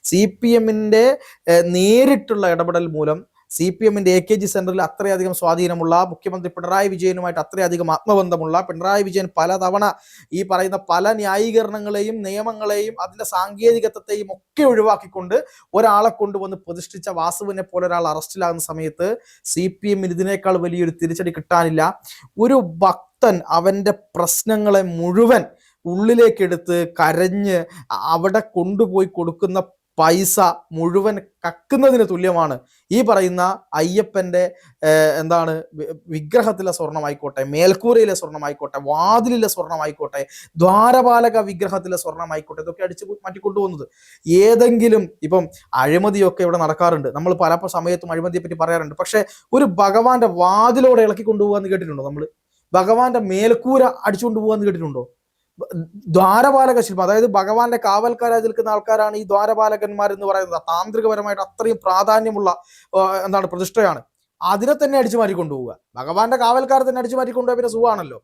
CPM-ന്റെ നേരിട്ടുള്ള ഇടപെടൽ മൂലം CPM-ന്റെ AKG സെന്ററിൽ അത്രയധികം സ്വാധീനമുള്ള, മുഖ്യമന്ത്രി പിണറായി വിജയനുമായിട്ട് അത്രയധികം ആത്മബന്ധമുള്ള, പിണറായി വിജയൻ പലതവണ ഈ പറയുന്ന പല ന്യായീകരണങ്ങളെയും നിയമങ്ങളെയും അതിൻ്റെ സാങ്കേതികത്വത്തെയും ഒക്കെ ഒഴിവാക്കിക്കൊണ്ട് ഒരാളെ കൊണ്ടുവന്ന് പ്രതിഷ്ഠിച്ച വാസുവിനെ പോലെ ഒരാൾ അറസ്റ്റിലാകുന്ന സമയത്ത് CPM-ന് ഇതിനേക്കാൾ വലിയൊരു തിരിച്ചടി കിട്ടാനില്ല. ഒരു ഭക്തൻ അവൻ്റെ പ്രശ്നങ്ങളെ മുഴുവൻ ഉള്ളിലേക്കെടുത്ത് കരഞ്ഞ് അവിടെ കൊണ്ടുപോയി കൊടുക്കുന്ന പൈസ മുഴുവൻ കക്കുന്നതിന് തുല്യമാണ് ഈ പറയുന്ന അയ്യപ്പൻ്റെ വിഗ്രഹത്തിലെ സ്വർണ്ണമായിക്കോട്ടെ, മേൽക്കൂരയിലെ സ്വർണ്ണമായിക്കോട്ടെ, വാതിലിലെ സ്വർണ്ണമായിക്കോട്ടെ, ദ്വാരപാലക വിഗ്രഹത്തിലെ സ്വർണ്ണമായിക്കോട്ടെ, ഇതൊക്കെ അടിച്ച് മാറ്റിക്കൊണ്ടുപോകുന്നത്. ഏതെങ്കിലും ഇപ്പം അഴിമതിയൊക്കെ ഇവിടെ നടക്കാറുണ്ട്, നമ്മൾ പല സമയത്തും അഴിമതിയെ പറ്റി പറയാറുണ്ട്. പക്ഷെ ഒരു ഭഗവാന്റെ വാതിലോടെ ഇളക്കി കൊണ്ടുപോകാന്ന് കേട്ടിട്ടുണ്ടോ? നമ്മൾ ഭഗവാന്റെ മേൽക്കൂര അടിച്ചുകൊണ്ട് പോകാന്ന് കേട്ടിട്ടുണ്ടോ? ദ്വാരപാലക ശില്പം, അതായത് ഭഗവാന്റെ കാവൽക്കാരായി നിൽക്കുന്ന ആൾക്കാരാണ് ഈ ദ്വാരപാലകന്മാർ എന്ന് പറയുന്നത്. താന്ത്രികപരമായിട്ട് അത്രയും പ്രാധാന്യമുള്ള പ്രതിഷ്ഠയാണ്. അതിനെ തന്നെ അടിച്ചു മാറ്റി കൊണ്ടുപോവുക. ഭഗവാന്റെ കാവൽക്കാരെ തന്നെ അടിച്ചു മാറ്റി കൊണ്ടുപോയാൽ പിന്നെ സുഖമാണല്ലോ.